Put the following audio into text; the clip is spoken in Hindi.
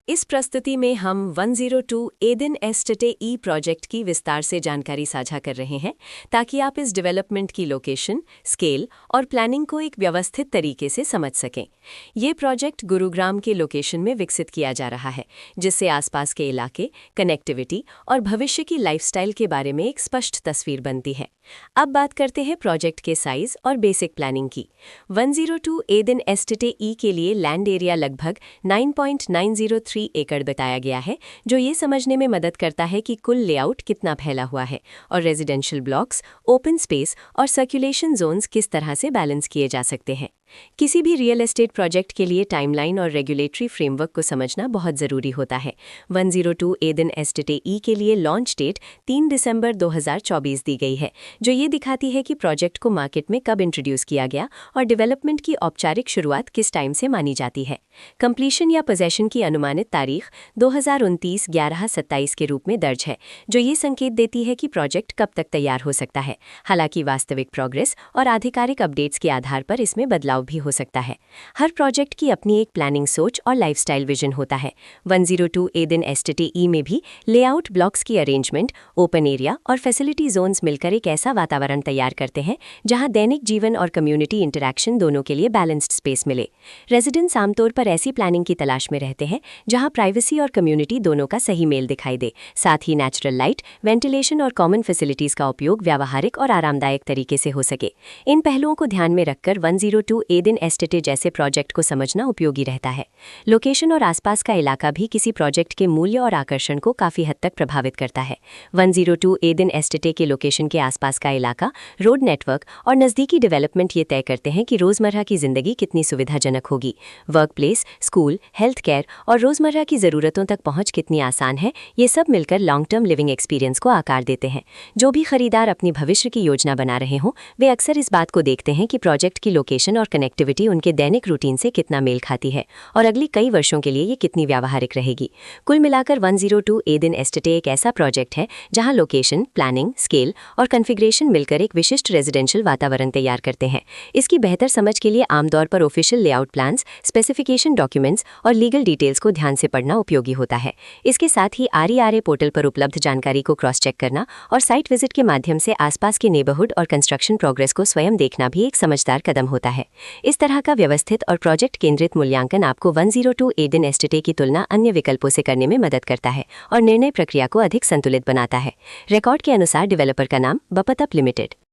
इस प्रस्तुति में हम 102 एडेन एस्टेटे ई प्रोजेक्ट की विस्तार से जानकारी साझा कर रहे हैं ताकि आप इस डेवलपमेंट की लोकेशन, स्केल और प्लानिंग को एक व्यवस्थित तरीके से समझ सकें। ये प्रोजेक्ट गुरुग्राम के लोकेशन में विकसित किया जा रहा है, जिससे आसपास के इलाके, कनेक्टिविटी और भविष्य की लाइफस्टाइल के बारे में एक स्पष्ट तस्वीर बनती है। अब बात करते हैं प्रोजेक्ट के साइज और बेसिक प्लानिंग की। 102 एडेन एस्टेटे ई के लिए लैंड एरिया लगभग 9.903 एकड़ बताया गया है, जो ये समझने में मदद करता है कि कुल लेआउट कितना फैला हुआ है और रेजिडेंशियल ब्लॉक्स, ओपन स्पेस और सर्कुलेशन जोन्स किस तरह से बैलेंस किए जा सकते हैं। किसी भी रियल एस्टेट प्रोजेक्ट के लिए टाइमलाइन और रेगुलेटरी फ्रेमवर्क को समझना बहुत ज़रूरी होता है। 102 एडेन एस्टेटे ई के लिए लॉन्च डेट 3 दिसंबर 2024 दी गई है, जो ये दिखाती है कि प्रोजेक्ट को मार्केट में कब इंट्रोड्यूस किया गया और डेवलपमेंट की औपचारिक शुरुआत किस टाइम से मानी जाती है। कंप्लीशन या पोजेशन की अनुमानित तारीख 2029-11-27 के रूप में दर्ज है, जो ये संकेत देती है कि प्रोजेक्ट कब तक तैयार हो सकता है। हालांकि वास्तविक प्रोग्रेस और आधिकारिक अपडेट्स के आधार पर इसमें बदलाव भी हो सकता है। हर प्रोजेक्ट की अपनी एक प्लानिंग सोच और लाइफस्टाइल विजन होता है। 102 एडेन एस्टेटे ई में भी लेआउट, ब्लॉक्स की अरेंजमेंट, ओपन एरिया और फैसिलिटी जोन्स मिलकर एक ऐसा वातावरण तैयार करते हैं जहां दैनिक जीवन और कम्युनिटी इंटरैक्शन दोनों के लिए बैलेंस्ड स्पेस मिले। रेजिडेंट्स आमतौर पर ऐसी प्लानिंग की तलाश में रहते हैं जहां प्राइवेसी और कम्युनिटी दोनों का सही मेल दिखाई दे। साथ ही नेचुरल लाइट, वेंटिलेशन और कॉमन फैसिलिटीज का उपयोग व्यावहारिक और आरामदायक तरीके से हो सके। इन पहलुओं को ध्यान में रखकर 102 एडेन एस्टेटे जैसे प्रोजेक्ट को समझना उपयोगी रहता है। लोकेशन और आसपास का इलाका भी किसी प्रोजेक्ट के मूल्य और आकर्षण को काफी हद तक प्रभावित करता है। 102 एडेन एस्टेटे के लोकेशन के आसपास का इलाका, रोड नेटवर्क और नज़दीकी डेवलपमेंट ये तय करते हैं कि रोज़मर्रा की जिंदगी कितनी सुविधाजनक होगी। Work place, school, health care और रोज़मर्रा की ज़रूरतों तक पहुंच कितनी आसान है, ये सब मिलकर लॉन्ग टर्म लिविंग एक्सपीरियंस को आकार देते हैं। जो भी खरीदार अपनी भविष्य की योजना बना रहे हों, वे अक्सर इस बात को देखते हैं कि प्रोजेक्ट की लोकेशन और कनेक्टिविटी उनके दैनिक रूटीन से कितना मेल खाती है और अगली कई वर्षों के लिए ये कितनी व्यावहारिक रहेगी। कुल मिलाकर 102 एडेन एस्टेटे एक ऐसा प्रोजेक्ट है जहां लोकेशन, प्लानिंग, स्केल और कॉन्फ़िगरेशन मिलकर एक विशिष्ट रेजिडेंशियल वातावरण तैयार करते हैं। इसकी बेहतर समझ के लिए आमतौर पर official layout plans, specification documents और लीगल डिटेल्स को ध्यान से पढ़ना उपयोगी होता है। इसके साथ ही RERA पोर्टल पर उपलब्ध जानकारी को क्रॉस चेक करना और साइट विजिट के माध्यम से आसपास के नेबरहुड और कंस्ट्रक्शन प्रोग्रेस को स्वयं देखना भी एक समझदार कदम होता है। इस तरह का व्यवस्थित और प्रोजेक्ट केंद्रित मूल्यांकन आपको 102 एडेन एस्टेटे की तुलना अन्य विकल्पों से करने में मदद करता है और निर्णय प्रक्रिया को अधिक संतुलित बनाता है। रिकॉर्ड के अनुसार डेवलपर का नाम बपतप लिमिटेड।